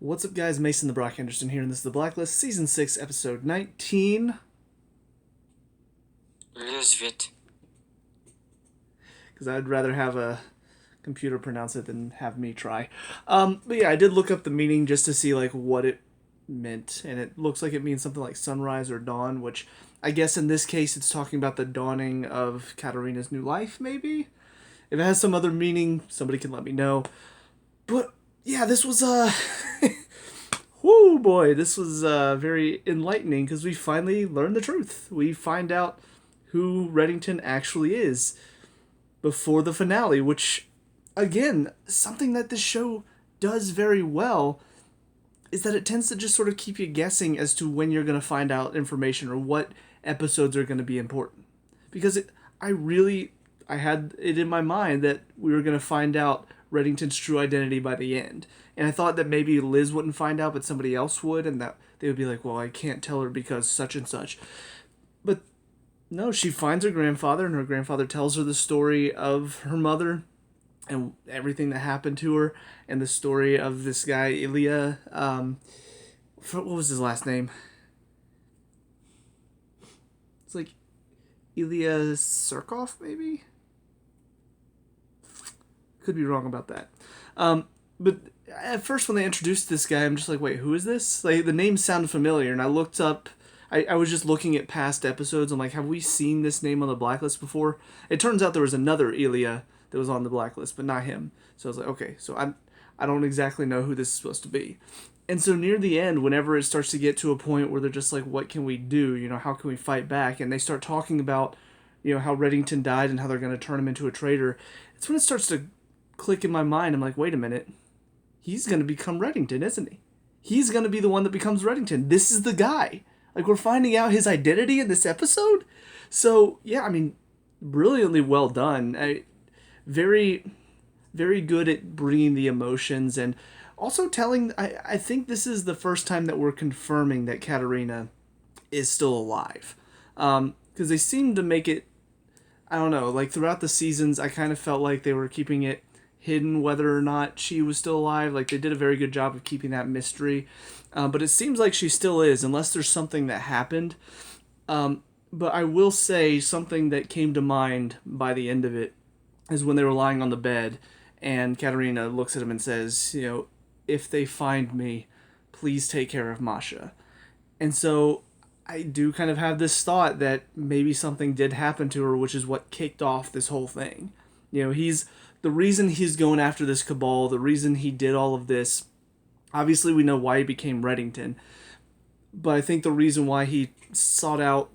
What's up, guys? Mason the Brock Henderson here, and this is the Blacklist, Season 6, Episode 19. Rassvet. Because I'd rather have a computer pronounce it than have me try. But yeah, I did look up the meaning just to see, like, what it meant, and it looks like it means something like sunrise or dawn, which I guess in this case it's talking about the dawning of Katarina's new life, maybe? If it has some other meaning, somebody can let me know. But yeah, this was, whoo boy, this was very enlightening because we finally learned the truth. We find out who Reddington actually is before the finale, which, again, something that this show does very well is that it tends to just sort of keep you guessing as to when you're going to find out information or what episodes are going to be important. Because I had it in my mind that we were going to find out Reddington's true identity by the end. And I thought that maybe Liz wouldn't find out, but somebody else would, and that they would be like, well, I can't tell her because such and such. But no, she finds her grandfather, and her grandfather tells her the story of her mother and everything that happened to her, and the story of this guy, Ilya. What was his last name? It's like Ilya Surkov, maybe? Could be wrong about that. But at first when they introduced this guy, I'm just like, wait, who is this? Like, the name sounded familiar, and I looked up. I was just looking at past episodes. I'm like, have we seen this name on the Blacklist before? It turns out there was another Ilya that was on the Blacklist, but not him. So I was like, okay, so I don't exactly know who this is supposed to be. And so near the end, whenever it starts to get to a point where they're just like, what can we do? How can we fight back? And they start talking about, how Reddington died and how they're going to turn him into a traitor. It's when it starts to click in my mind. I'm like, wait a minute. He's going to become Reddington, isn't he? He's going to be the one that becomes Reddington. This is the guy. Like, we're finding out his identity in this episode. So, yeah, I mean, brilliantly well done. Very, very good at bringing the emotions and also telling. I think this is the first time that we're confirming that Katarina is still alive. Because they seem to make it, I don't know, like throughout the seasons, I kind of felt like they were keeping it hidden whether or not she was still alive. Like, they did a very good job of keeping that mystery. But it seems like she still is, unless there's something that happened. But I will say something that came to mind by the end of it is when they were lying on the bed and Katarina looks at him and says, if they find me, please take care of Masha. And so I do kind of have this thought that maybe something did happen to her, which is what kicked off this whole thing. He's the reason he's going after this cabal, the reason he did all of this. Obviously, we know why he became Reddington, but I think the reason why he sought out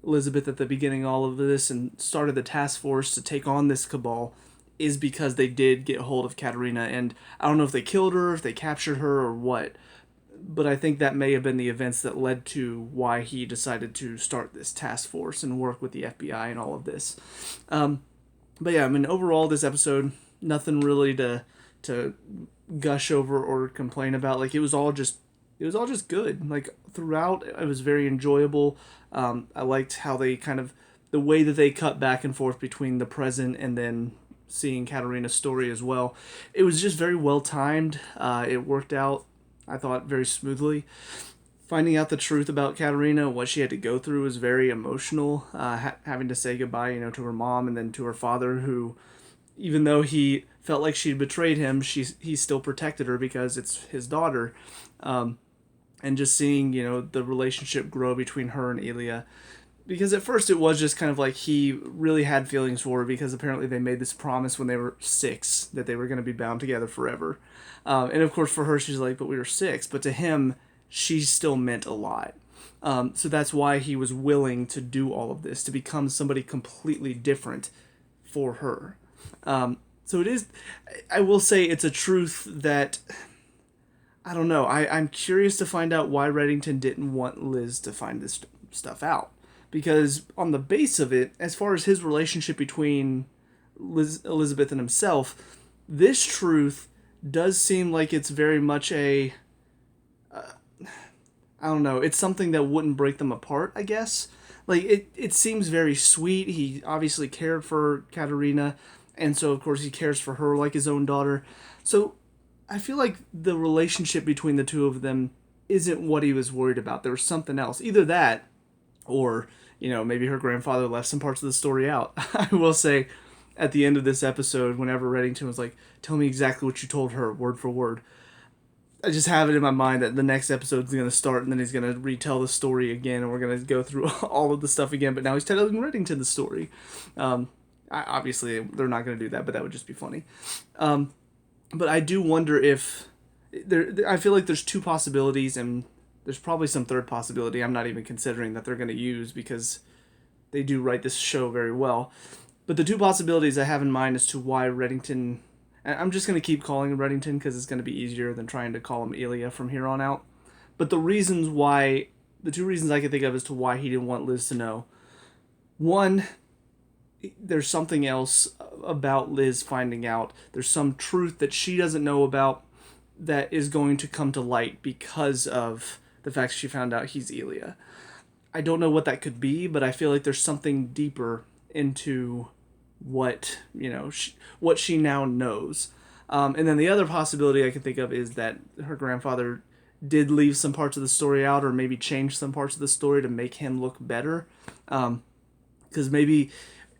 Elizabeth at the beginning of all of this and started the task force to take on this cabal is because they did get hold of Katarina. And I don't know if they killed her, if they captured her, or what, but I think that may have been the events that led to why he decided to start this task force and work with the FBI and all of this. But yeah, I mean, overall, this episode, nothing really to gush over or complain about. Like, it was all just good. Like, throughout, it was very enjoyable. I liked how they the way that they cut back and forth between the present and then seeing Katarina's story as well. It was just very well timed. It worked out, I thought, very smoothly. Finding out the truth about Katarina, what she had to go through, was very emotional. Having to say goodbye, to her mom and then to her father, who, even though he felt like she'd betrayed him, he still protected her because it's his daughter. And just seeing, the relationship grow between her and Ilya. Because at first it was just kind of like he really had feelings for her because apparently they made this promise when they were 6 that they were going to be bound together forever. And of course for her, she's like, but we were 6. But to him, she still meant a lot. So that's why he was willing to do all of this, to become somebody completely different for her. So it is, I will say it's a truth that, I don't know, I'm curious to find out why Reddington didn't want Liz to find this stuff out. Because on the base of it, as far as his relationship between Elizabeth and himself, this truth does seem like it's very much I don't know, it's something that wouldn't break them apart, I guess. Like, it seems very sweet. He obviously cared for Katarina, and so, of course, he cares for her like his own daughter. So, I feel like the relationship between the two of them isn't what he was worried about. There was something else. Either that, or, maybe her grandfather left some parts of the story out. I will say, at the end of this episode, whenever Reddington was like, tell me exactly what you told her, word for word, I just have it in my mind that the next episode is going to start and then he's going to retell the story again and we're going to go through all of the stuff again. But now he's telling Reddington the story. Obviously, they're not going to do that, but that would just be funny. But I do wonder if... I feel like there's two possibilities, and there's probably some third possibility I'm not even considering that they're going to use because they do write this show very well. But the two possibilities I have in mind as to why Reddington... I'm just going to keep calling him Reddington because it's going to be easier than trying to call him Elia from here on out. But the two reasons I can think of as to why he didn't want Liz to know. One, there's something else about Liz finding out. There's some truth that she doesn't know about that is going to come to light because of the fact she found out he's Elia. I don't know what that could be, but I feel like there's something deeper into what she now knows. And then the other possibility I can think of is that her grandfather did leave some parts of the story out, or maybe change some parts of the story to make him look better. Because maybe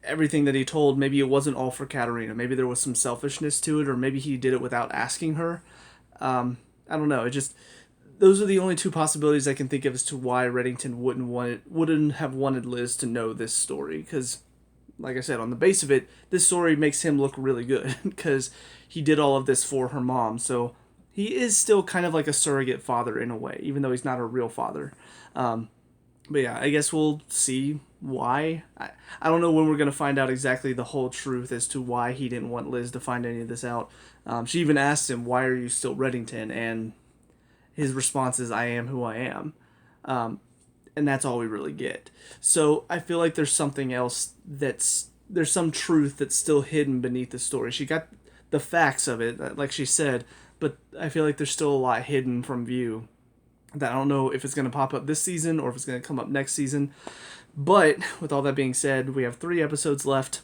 everything that he told, maybe it wasn't all for Katerina. Maybe there was some selfishness to it, or maybe he did it without asking her. I don't know. Those are the only two possibilities I can think of as to why Reddington wouldn't have wanted Liz to know this story. Because, like I said, on the base of it, this story makes him look really good because he did all of this for her mom. So he is still kind of like a surrogate father in a way, even though he's not a real father. But yeah, I guess we'll see why. I don't know when we're going to find out exactly the whole truth as to why he didn't want Liz to find any of this out. She even asked him, why are you still Reddington? And his response is, I am who I am. And that's all we really get. So I feel like there's something else there's some truth that's still hidden beneath the story. She got the facts of it, like she said, but I feel like there's still a lot hidden from view that I don't know if it's going to pop up this season or if it's going to come up next season. But with all that being said, we have 3 episodes left.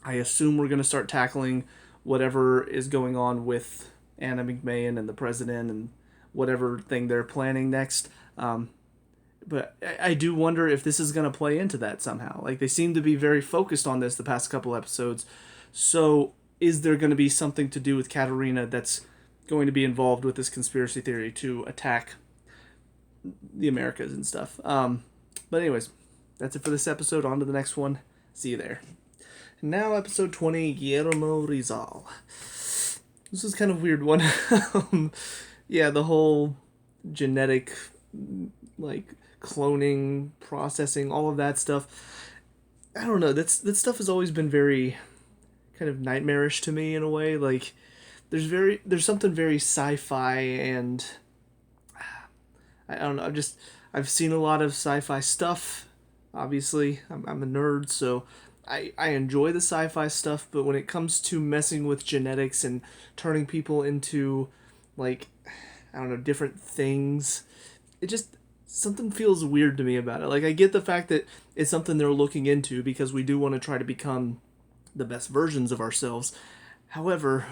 I assume we're going to start tackling whatever is going on with Anna McMahon and the president and whatever thing they're planning next. But I do wonder if this is going to play into that somehow. Like, they seem to be very focused on this the past couple episodes. So is there going to be something to do with Katerina that's going to be involved with this conspiracy theory to attack the Americas and stuff? But anyways, that's it for this episode. On to the next one. See you there. Now, episode 20, Guillermo Rizal. This is kind of a weird one. Yeah, the whole genetic, cloning, processing, all of that stuff. I don't know. That stuff has always been very kind of nightmarish to me in a way. Like, there's something very sci-fi, and I don't know. I've seen a lot of sci-fi stuff. Obviously, I'm a nerd, so I enjoy the sci-fi stuff, but when it comes to messing with genetics and turning people into, different things, something feels weird to me about it. Like, I get the fact that it's something they're looking into because we do want to try to become the best versions of ourselves. However,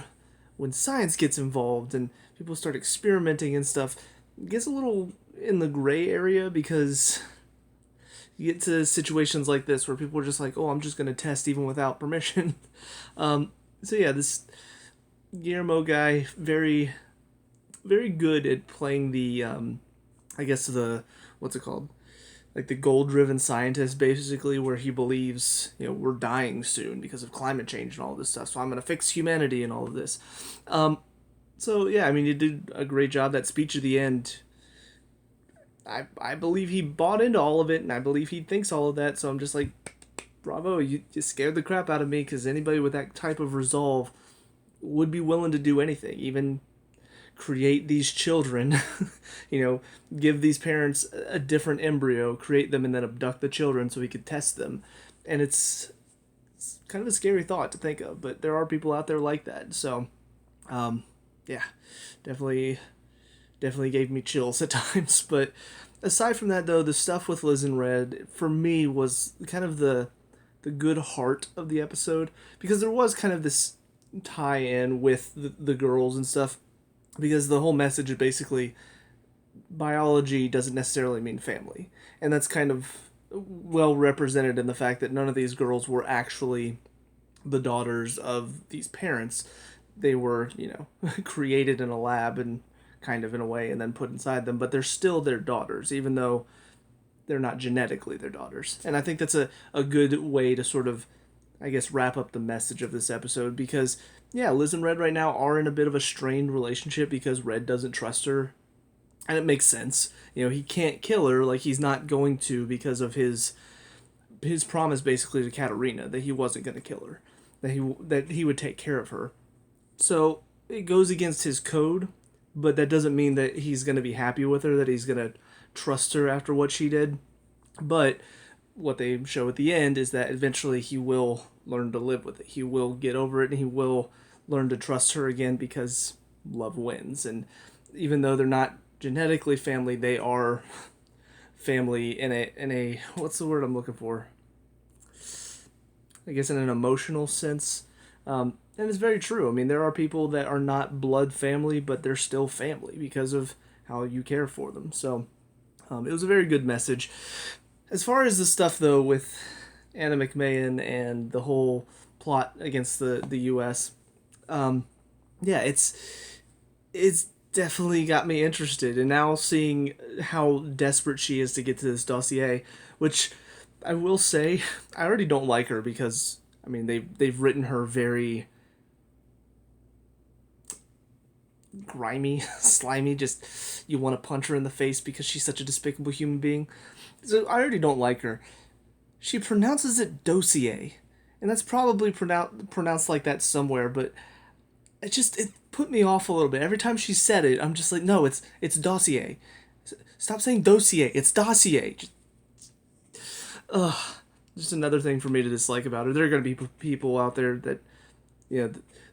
when science gets involved and people start experimenting and stuff, it gets a little in the gray area because you get to situations like this where people are just like, oh, I'm just going to test even without permission. So yeah, this Guillermo guy, very, very good at playing the, what's it called? Like the goal-driven scientist, basically, where he believes, we're dying soon because of climate change and all this stuff, so I'm going to fix humanity and all of this. So yeah, I mean, he did a great job. That speech at the end, I believe he bought into all of it, and I believe he thinks all of that, so I'm just like, bravo, you scared the crap out of me, because anybody with that type of resolve would be willing to do anything, even create these children, give these parents a different embryo, create them, and then abduct the children so he could test them. And it's kind of a scary thought to think of, but there are people out there like that, so, yeah, definitely gave me chills at times. But aside from that, though, the stuff with Liz and Red, for me, was kind of the good heart of the episode, because there was kind of this tie-in with the girls and stuff. because the whole message is basically biology doesn't necessarily mean family. And that's kind of well represented in the fact that none of these girls were actually the daughters of these parents. They were, created in a lab and kind of in a way and then put inside them, but they're still their daughters, even though they're not genetically their daughters. And I think that's a good way to sort of, I guess, wrap up the message of this episode because, yeah, Liz and Red right now are in a bit of a strained relationship because Red doesn't trust her. And it makes sense. He can't kill her, like he's not going to because of his promise basically to Katarina that he wasn't going to kill her, that he would take care of her. So it goes against his code, but that doesn't mean that he's going to be happy with her, that he's going to trust her after what she did. But what they show at the end is that eventually he will learn to live with it. He will get over it and he will learn to trust her again because love wins. And even though they're not genetically family, they are family in a what's the word I'm looking for? I guess in an emotional sense. And it's very true. I mean, there are people that are not blood family, but they're still family because of how you care for them. So it was a very good message. As far as the stuff, though, with Anna McMahon and the whole plot against the U.S., yeah, it's definitely got me interested. And now seeing how desperate she is to get to this dossier, which I will say, I already don't like her because, I mean, they've written her very grimy, slimy, just you want to punch her in the face because she's such a despicable human being. So I already don't like her. She pronounces it dossier, and that's probably pronounced like that somewhere, but it put me off a little bit. Every time she said it, I'm just like, no, it's dossier. Stop saying dossier. It's dossier. Just another thing for me to dislike about her. There are going to be people out there that,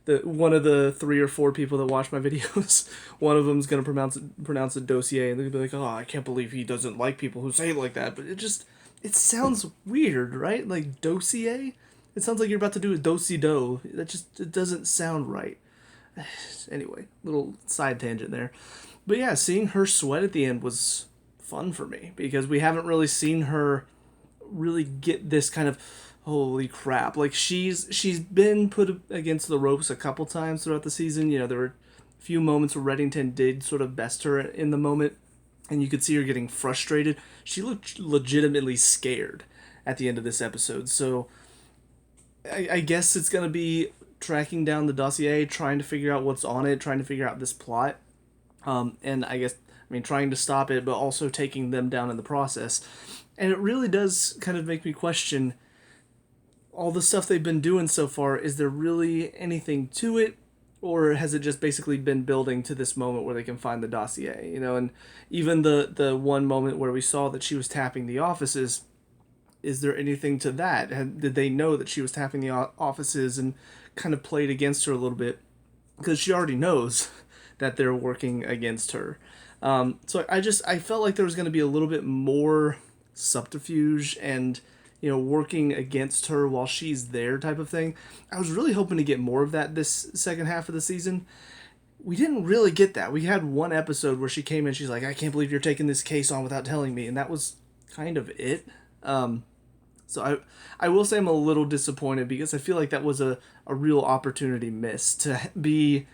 the one of the 3 or 4 people that watch my videos, one of them's going to pronounce it dossier, and they'll be like, oh, I can't believe he doesn't like people who say it like that. But it sounds weird, right? Like dossier? It sounds like you're about to do a do-si-do. It doesn't sound right. Anyway, little side tangent there. But yeah, seeing her sweat at the end was fun for me because we haven't really seen her really get this kind of holy crap. Like she's been put against the ropes a couple times throughout the season. There were a few moments where Reddington did sort of best her in the moment, and you could see her getting frustrated. She looked legitimately scared at the end of this episode. So I guess it's gonna be tracking down the dossier, trying to figure out what's on it, trying to figure out this plot, and trying to stop it, but also taking them down in the process. And it really does kind of make me question all the stuff they've been doing so far. Is there really anything to it, or has it just basically been building to this moment where they can find the dossier? And even the one moment where we saw that she was tapping the offices, is there anything to that? Did they know that she was tapping the offices and kind of played against her a little bit? Because she already knows that they're working against her. So I felt like there was going to be a little bit more subterfuge and working against her while she's there type of thing. I was really hoping to get more of that this second half of the season. We didn't really get that. We had one episode where she came in, she's like, I can't believe you're taking this case on without telling me, and that was kind of it. So I will say I'm a little disappointed because I feel like that was a real opportunity missed to be,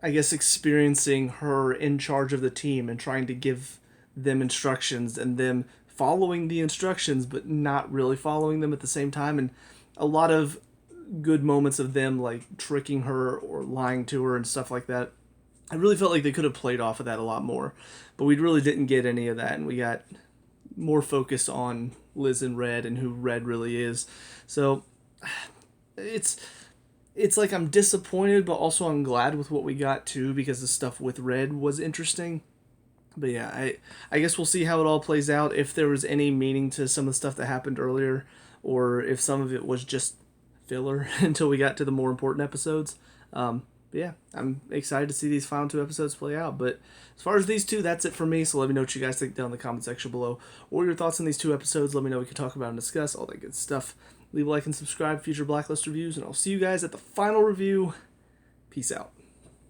I guess, experiencing her in charge of the team and trying to give them instructions and them following the instructions but not really following them at the same time, and a lot of good moments of them like tricking her or lying to her and stuff like that. I really felt like they could have played off of that a lot more, but we really didn't get any of that, and we got more focus on Liz and Red and who Red really is. So it's like I'm disappointed, but also I'm glad with what we got too, because the stuff with Red was interesting. But yeah, I guess we'll see how it all plays out, if there was any meaning to some of the stuff that happened earlier, or if some of it was just filler until we got to the more important episodes. But yeah, I'm excited to see these final 2 episodes play out. But as far as these 2, that's it for me. So let me know what you guys think down in the comment section below, or your thoughts on these 2 episodes. Let me know, we can talk about and discuss all that good stuff. Leave a like and subscribe for future Blacklist reviews, and I'll see you guys at the final review. Peace out.